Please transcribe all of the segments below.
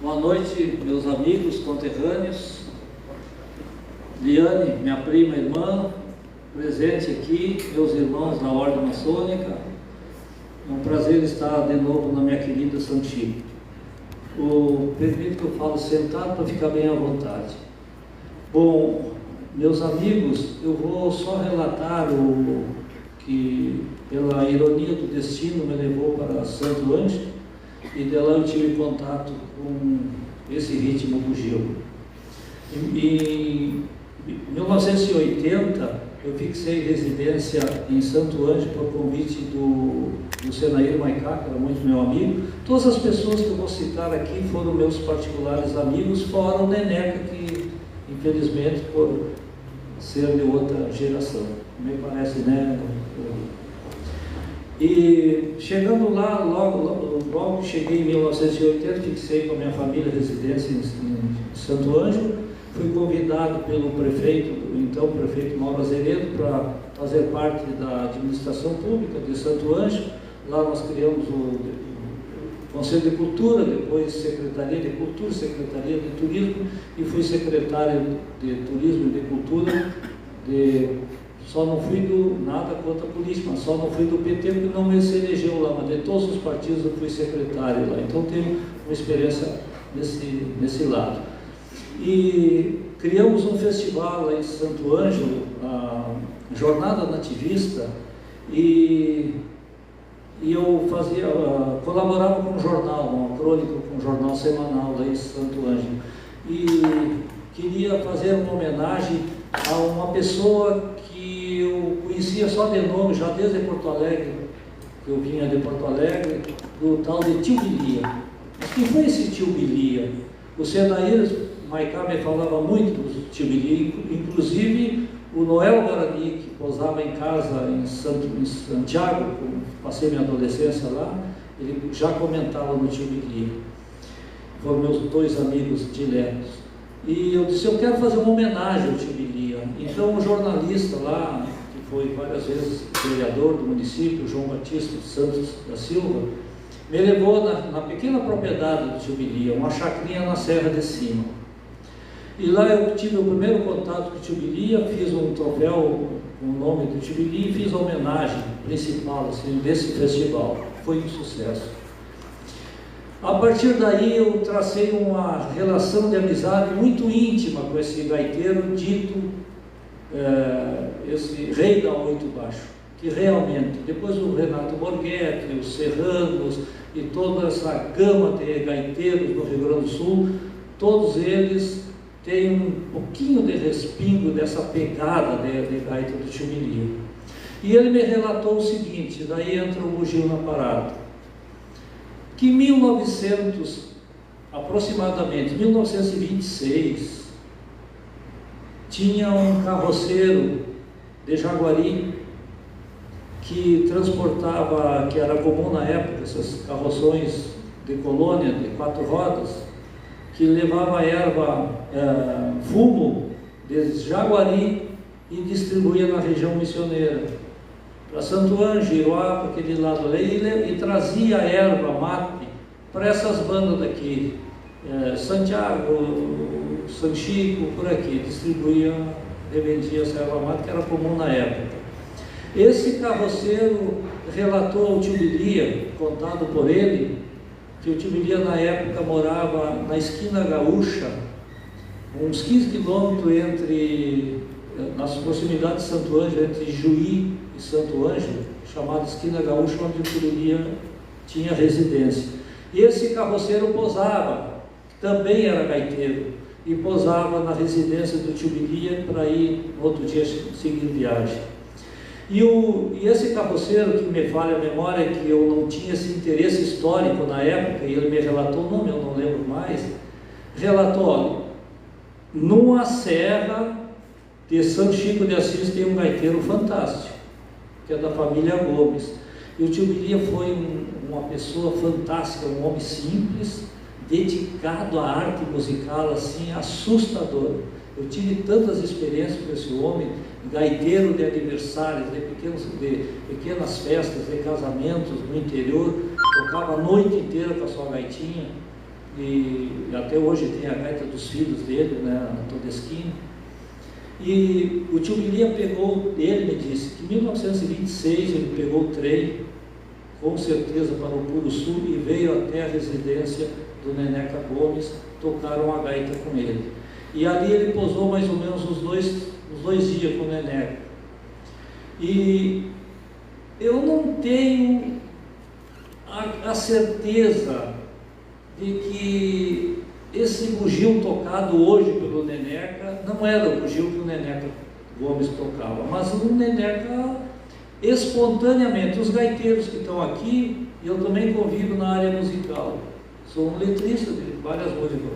Boa noite, meus amigos, conterrâneos. Liane, minha prima, irmã, presente aqui, meus irmãos da Ordem Maçônica. É um prazer estar de novo na minha querida São Chico. Permito que eu falo sentado para ficar bem à vontade. Bom, meus amigos, eu vou só relatar o que, pela ironia do destino, me levou para Santo Ângelo, e de lá eu tive contato com esse ritmo bugio. Em 1980, eu fixei residência em Santo Ângelo por convite do Senair Maicá, que era muito meu amigo. Todas as pessoas que eu vou citar aqui foram meus particulares amigos, fora o Neneca, que infelizmente por ser de outra geração, me parece, né? E chegando lá, logo que cheguei em 1980, fixei com a minha família residência em Santo Ângelo. Fui convidado pelo prefeito, então prefeito Mauro Azevedo, para fazer parte da administração pública de Santo Ângelo. Lá nós criamos o Conselho de Cultura, depois Secretaria de Cultura, Secretaria de Turismo, e fui secretário de Turismo e de Cultura. Só não fui nada contra a política, mas só não fui do PT porque não me se elegeu lá, mas de todos os partidos eu fui secretário lá. Então tenho uma experiência nesse lado. E criamos um festival lá em Santo Ângelo, a Jornada Nativista, e eu colaborava com um jornal, uma crônica com um jornal semanal lá em Santo Ângelo. E queria fazer uma homenagem a uma pessoa que eu conhecia só de nome, já desde Porto Alegre, que eu vinha de Porto Alegre, do tal de Tio Bilia. Mas quem foi esse Tio Bilia? O Senair Maicá me falava muito do Tio Bilia, inclusive o Noel Guarani, que posava em casa em Santiago, passei minha adolescência lá, ele já comentava no Tio Bilia. Foram meus dois amigos diretos. E eu disse, eu quero fazer uma homenagem ao Tio Bilia. Então o jornalista lá, que foi várias vezes vereador do município, João Batista Santos da Silva, me levou na pequena propriedade do Tio Bilia, uma chacrinha na Serra de Cima. E lá eu tive o primeiro contato com o Tio Bilia, fiz um troféu com o nome do Tio Bilia e fiz a homenagem principal assim, desse festival. Foi um sucesso. A partir daí eu tracei uma relação de amizade muito íntima com esse gaiteiro dito, esse rei da Oito Baixo, que realmente, depois o Renato Borghetti, os Serranos e toda essa gama de gaiteiros do Rio Grande do Sul, todos eles têm um pouquinho de respingo dessa pegada de gaita do Tio Bilia. E ele me relatou o seguinte, daí entra o bugio na parada, que em 1900, aproximadamente 1926, tinha um carroceiro de Jaguari que transportava, que era comum na época, essas carroções de colônia de 4 rodas, que levava erva, fumo de Jaguari e distribuía na região missioneira, para Santo Ângelo, Iroá, para aquele lado ali, e trazia erva mate para essas bandas daqui, Santiago, São Chico, por aqui, distribuía, revendia essa erva mate que era comum na época. Esse carroceiro relatou ao Tio Bilia, contado por ele, que o Tio Bilia na época morava na esquina gaúcha, uns 15 quilômetros nas proximidades de Santo Ângelo, entre Juí e Santo Ângelo, chamada esquina gaúcha, onde o Tio Bilia tinha residência. E esse carroceiro posava, também era gaiteiro, e posava na residência do Tio Bilia para ir no outro dia seguir viagem. E esse carroceiro, que me falha a memória, que eu não tinha esse interesse histórico na época, e ele me relatou o nome, eu não lembro mais, relatou, olha, numa serra de São Chico de Assis tem um gaiteiro fantástico, que é da família Gomes. E o Tio Bilia foi uma pessoa fantástica, um homem simples, dedicado à arte musical, assim, assustador. Eu tive tantas experiências com esse homem, gaiteiro de aniversários, de pequenas festas, de casamentos no interior, tocava a noite inteira com a sua gaitinha. e até hoje tem a gaita dos filhos dele, né, na Todeskine. E o tio Bilia pegou, ele me disse que em 1926 ele pegou o trem, com certeza para o Puro Sul, e veio até a residência do Neneca Gomes, tocaram a gaita com ele. E ali ele posou mais ou menos os dois dias com o Neneca. E eu não tenho a certeza de que esse bugio tocado hoje pelo Neneca não era o bugio que o Neneca Gomes tocava, mas o Neneca espontaneamente. Os gaiteiros que estão aqui, eu também convivo na área musical, sou um letrista de várias músicas.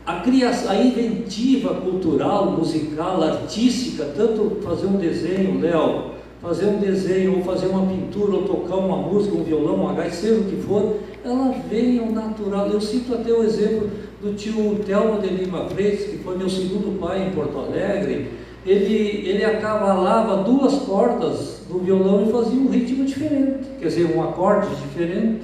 A criação, a inventiva cultural, musical, artística, tanto fazer um desenho, Léo, fazer um desenho, ou fazer uma pintura, ou tocar uma música, um violão, uma gaita, seja o que for, ela vem ao natural. Eu cito até o exemplo do tio Telmo de Lima Freitas, que foi meu segundo pai em Porto Alegre. Ele acavalava duas cordas do violão e fazia um ritmo diferente, quer dizer, um acorde diferente.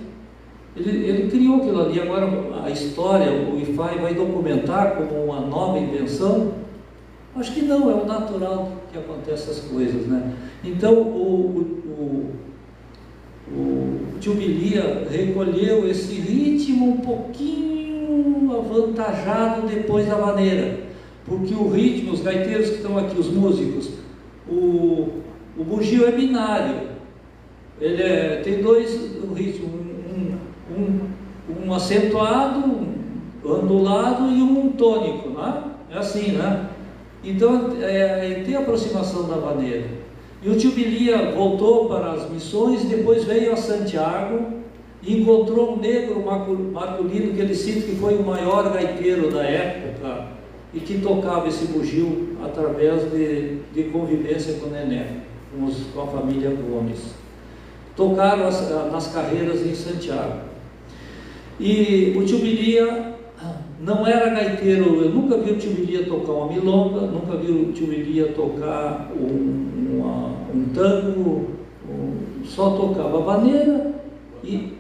Ele criou aquilo ali. Agora a história, o IFAI vai documentar como uma nova invenção? Acho que não, é o natural que acontece essas coisas, né? Então o tio Bilia recolheu esse ritmo um pouquinho avantajado depois da maneira, porque o ritmo, os gaiteiros que estão aqui, os músicos, o bugio é binário, ele tem dois ritmos, um acentuado, um ondulado e um tônico, né? É assim, né? Então tem a aproximação da maneira. E o tio Bilia voltou para as missões, depois veio a Santiago e encontrou um negro Marculino, que ele cita que foi o maior gaiteiro da época e que tocava esse bugio através de convivência com o Neneca, com a família Gomes. Tocaram nas carreiras em Santiago. E o tio Bilia não era gaiteiro, eu nunca vi o tio Bilia tocar uma milonga, nunca vi o tio Bilia tocar um tango, só tocava vaneira e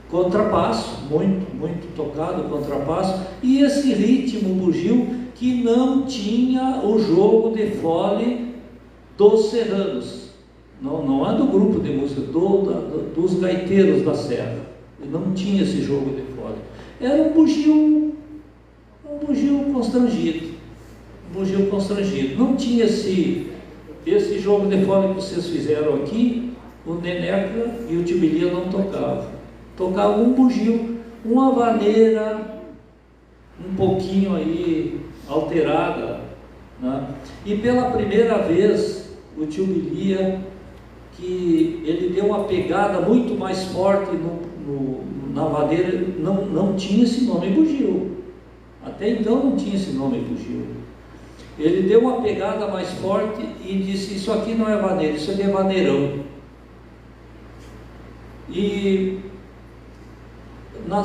contrapasso, muito tocado, contrapasso, e esse ritmo bugio que não tinha o jogo de fole dos serranos, não é do grupo de música, dos gaiteiros da serra, não tinha esse jogo de fole, era um bugio constrangido, não tinha esse jogo de fole que vocês fizeram aqui. O Neneca e o tio Bilia não tocavam um bugio, uma vaneira um pouquinho aí alterada, né? E pela primeira vez o tio Bilia, que ele deu uma pegada muito mais forte na vaneira, não tinha esse nome bugio, até então não tinha esse nome bugio. Ele deu uma pegada mais forte e disse: isso aqui não é vaneira, isso aqui é vaneirão. E na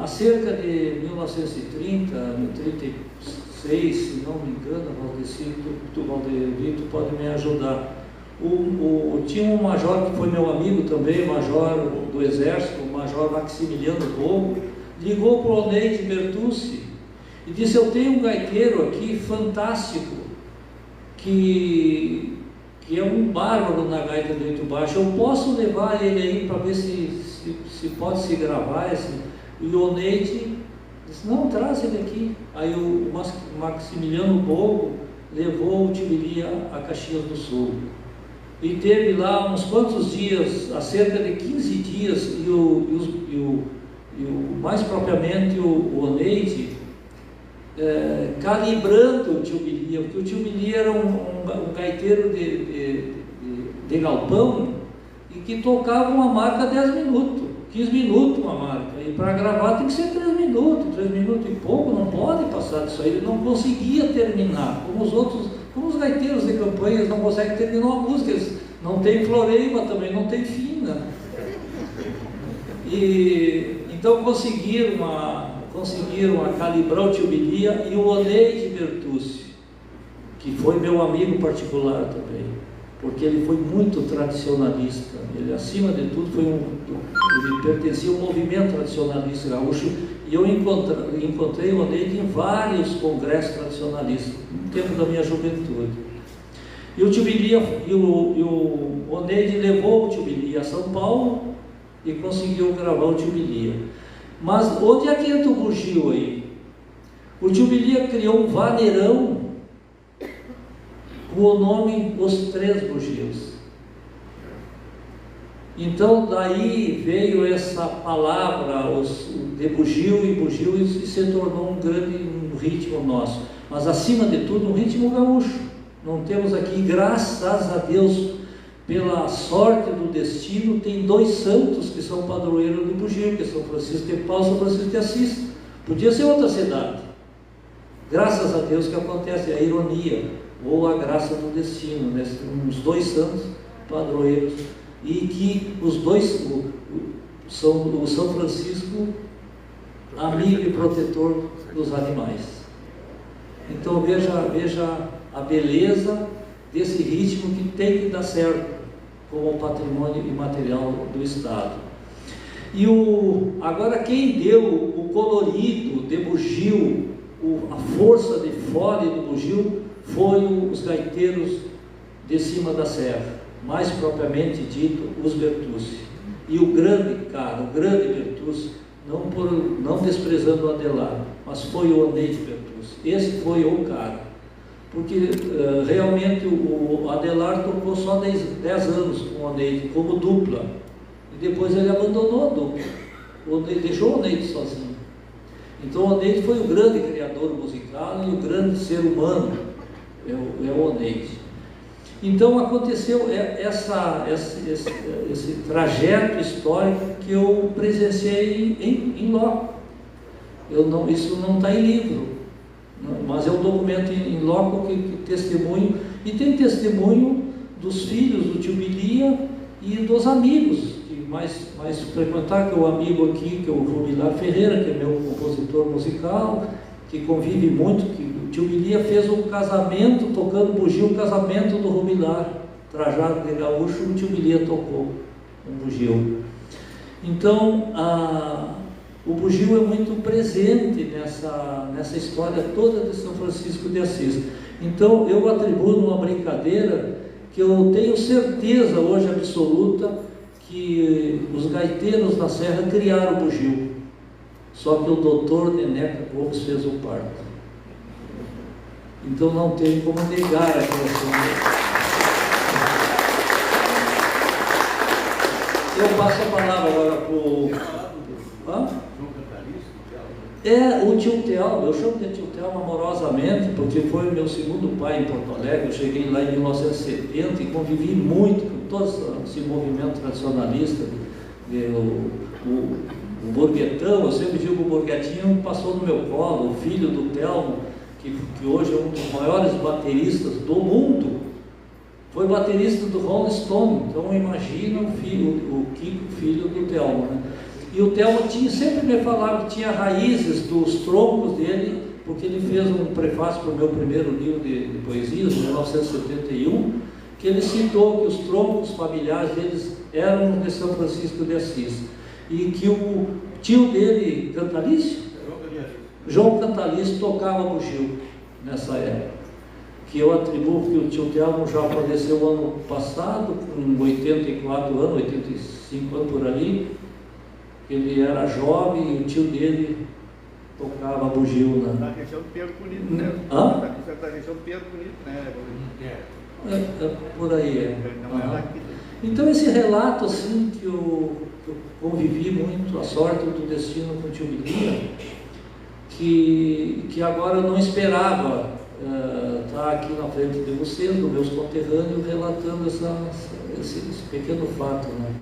cerca de 1930, 36, se não me engano, Valdevito pode me ajudar. Tinha um major que foi meu amigo também, major do Exército, o major Maximiliano Bogo, ligou para o Oneide Bertucci e disse: eu tenho um gaiteiro aqui fantástico, que é um bárbaro na gaita do Ito Baixo, eu posso levar ele aí para ver se pode se gravar esse? E o Oneide disse: não, traz ele aqui. Aí o Maximiliano Bogo levou o tio Bilia a Caxias do Sul e teve lá uns quantos dias, há cerca de 15 dias, e mais propriamente o Oneide calibrando o tio Bilia, porque o tio Bilia era um gaiteiro de galpão e que tocava uma marca 10 minutos, 15 minutos uma marca, e para gravar tem que ser 3 minutos e pouco, não pode passar disso aí. Ele não conseguia terminar, como os gaiteiros de campanha, eles não conseguem terminar uma música, eles não tem floreio, também não tem fina. E então conseguiram calibrar o tio Bilia e o Oneide Bertucci, que foi meu amigo particular também. porque ele foi muito tradicionalista. Ele, acima de tudo, ele pertencia ao movimento tradicionalista gaúcho, e eu encontrei o Oneide em vários congressos tradicionalistas, no tempo da minha juventude. E o tio Bilia, o Oneide levou o tio Bilia a São Paulo e conseguiu gravar o tio Bilia. Mas onde é que entra o bugio aí? O tio Bilia criou um vaneirão com o nome Os Três Bugios. Então daí veio essa palavra de bugio e bugio, e se tornou um ritmo nosso. Mas acima de tudo um ritmo gaúcho. Não temos aqui, graças a Deus, pela sorte do destino, tem 2 santos que são padroeiros do bugio, que são Francisco de Paula e São Francisco de Assis. Podia ser outra cidade. Graças a Deus que acontece a ironia, ou a graça do destino, né? Os 2 santos padroeiros, e que os dois são o São Francisco, amigo e protetor dos animais. Então veja a beleza desse ritmo que tem que dar certo como patrimônio imaterial do Estado. E agora quem deu o colorido de bugio, a força de fole do bugio, foi os gaiteiros de cima da serra, mais propriamente dito, os Bertucci. E o grande Bertucci, não desprezando o Adelardo, mas foi o Oneide Bertucci. Esse foi o cara, porque realmente o Adelardo tocou só 10 anos com o Oneide, como dupla, e depois ele abandonou a dupla, deixou o Oneide sozinho. Então o Oneide foi o grande criador musical e o grande ser humano, é o Oneide. Então aconteceu esse trajeto histórico que eu presenciei em loco. Isso não está em livro, mas é um documento em loco que testemunho, e tem testemunho dos filhos do tio Bilia e dos amigos que mais frequentaram, que é o amigo aqui, que é o Rubilar Ferreira, que é meu compositor musical, que convive muito, que o tio Bilia fez um casamento tocando bugio, o casamento do Rubilar, trajado de gaúcho, o tio Bilia tocou um bugio. Então o bugio é muito presente nessa história toda de São Francisco de Assis. Então eu atribuo numa brincadeira que eu tenho certeza hoje absoluta que os gaiteiros na serra criaram o bugio, só que o doutor Neneca Gomes fez o parto. Então não tem como negar a criação dele. Eu passo a palavra agora para o... o tio Telmo, eu chamo de tio Telmo amorosamente, porque foi meu segundo pai em Porto Alegre. Eu cheguei lá em 1970 e convivi muito com todo esse movimento tradicionalista, o Borguetão. Eu sempre digo que o Borguetinho passou no meu colo, o filho do Telmo, que hoje é um dos maiores bateristas do mundo, foi baterista do Rolling Stone. Então imagina o Kiko, filho do Telmo, né? E o Telmo sempre me falava que tinha raízes dos troncos dele, porque ele fez um prefácio para o meu primeiro livro de poesias, em 1971, que ele citou que os troncos familiares deles eram de São Francisco de Assis, e que o tio dele, Cantalício, João Cantalício, tocava bugio nessa época, que eu atribuo que o tio Telmo já faleceu ano passado, com 84 anos, 85 anos por ali. Ele era jovem e o tio dele tocava bugio na região do Pedro Bonito, né? Da região do Pedro Bonito, né? Por aí, Então esse relato assim que eu convivi muito, a sorte do destino com o tio Bilia, que agora eu não esperava estar aqui na frente de vocês, dos meus conterrâneos, relatando esse pequeno fato, né?